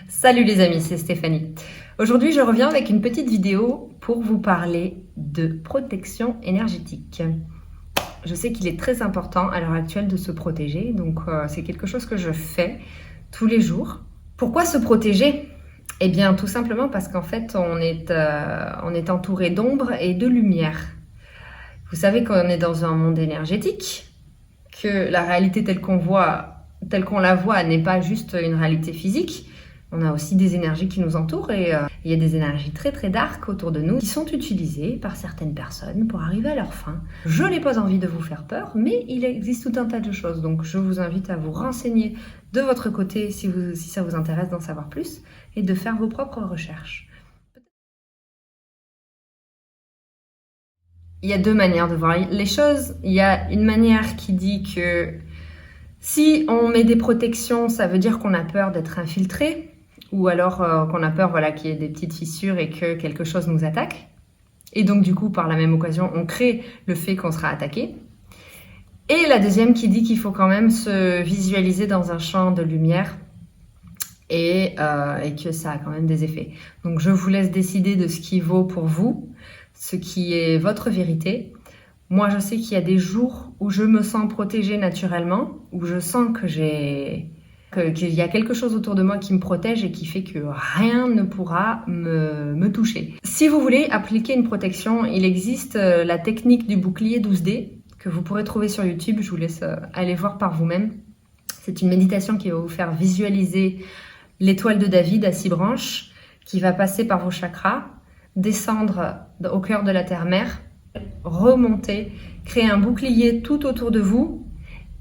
Salut les amis, c'est Stéphanie. Aujourd'hui, je reviens avec une petite vidéo pour vous parler de protection énergétique. Je sais qu'il est très important à l'heure actuelle de se protéger, donc c'est quelque chose que je fais tous les jours. Pourquoi se protéger? Eh bien, tout simplement parce qu'en fait, on est entouré d'ombre et de lumière. Vous savez qu'on est dans un monde énergétique, que la réalité telle qu'on la voit n'est pas juste une réalité physique. On a aussi des énergies qui nous entourent et il y a des énergies très très dark autour de nous qui sont utilisées par certaines personnes pour arriver à leur fin. Je n'ai pas envie de vous faire peur, mais il existe tout un tas de choses. Donc je vous invite à vous renseigner de votre côté si ça vous intéresse d'en savoir plus et de faire vos propres recherches. Il y a deux manières de voir les choses. Il y a une manière qui dit que si on met des protections, ça veut dire qu'on a peur d'être infiltré, ou alors qu'on a peur qu'il y ait des petites fissures et que quelque chose nous attaque. Et donc du coup, par la même occasion, on crée le fait qu'on sera attaqué. Et la deuxième qui dit qu'il faut quand même se visualiser dans un champ de lumière et que ça a quand même des effets. Donc je vous laisse décider de ce qui vaut pour vous, ce qui est votre vérité. Moi, je sais qu'il y a des jours où je me sens protégée naturellement, où je sens qu'il y a quelque chose autour de moi qui me protège et qui fait que rien ne pourra me toucher. Si vous voulez appliquer une protection, il existe la technique du bouclier 12D que vous pourrez trouver sur YouTube. Je vous laisse aller voir par vous-même. C'est une méditation qui va vous faire visualiser l'étoile de David à 6 branches, qui va passer par vos chakras, descendre au cœur de la terre-mère, remonter, créer un bouclier tout autour de vous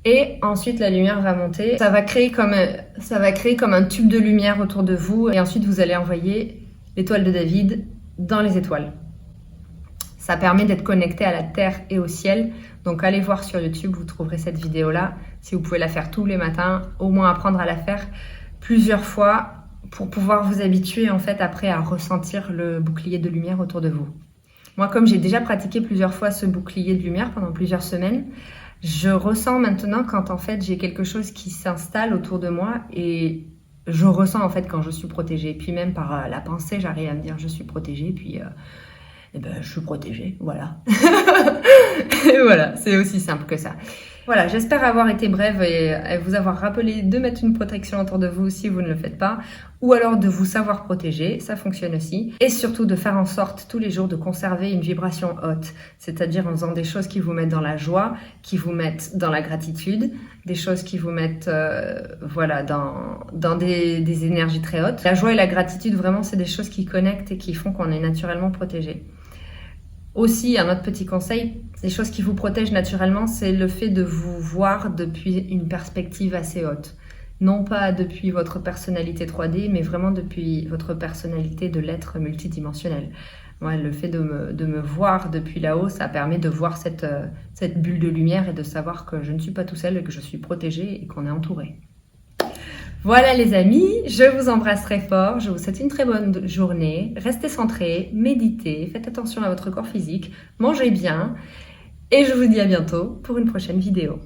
et ensuite la lumière va monter. Ça va créer comme un tube de lumière autour de vous et ensuite vous allez envoyer l'étoile de David dans les étoiles. Ça permet d'être connecté à la terre et au ciel. Donc allez voir sur YouTube, vous trouverez cette vidéo là. Si vous pouvez la faire tous les matins, au moins apprendre à la faire plusieurs fois pour pouvoir vous habituer en fait après à ressentir le bouclier de lumière autour de vous. Moi, comme j'ai déjà pratiqué plusieurs fois ce bouclier de lumière pendant plusieurs semaines, je ressens maintenant quand en fait j'ai quelque chose qui s'installe autour de moi et je ressens en fait quand je suis protégée. Et puis même par la pensée, j'arrive à me dire je suis protégée, puis je suis protégée, voilà. Et voilà, c'est aussi simple que ça. Voilà, j'espère avoir été brève et vous avoir rappelé de mettre une protection autour de vous si vous ne le faites pas, ou alors de vous savoir protéger, ça fonctionne aussi, et surtout de faire en sorte tous les jours de conserver une vibration haute, c'est-à-dire en faisant des choses qui vous mettent dans la joie, qui vous mettent dans la gratitude, des choses qui vous mettent dans des énergies très hautes. La joie et la gratitude, vraiment, c'est des choses qui connectent et qui font qu'on est naturellement protégé. Aussi, un autre petit conseil, les choses qui vous protègent naturellement, c'est le fait de vous voir depuis une perspective assez haute. Non pas depuis votre personnalité 3D, mais vraiment depuis votre personnalité de l'être multidimensionnel. Ouais, le fait de me voir depuis là-haut, ça permet de voir cette bulle de lumière et de savoir que je ne suis pas tout seul et que je suis protégée et qu'on est entouré. Voilà les amis, je vous embrasse très fort, je vous souhaite une très bonne journée, restez centrés, méditez, faites attention à votre corps physique, mangez bien et je vous dis à bientôt pour une prochaine vidéo.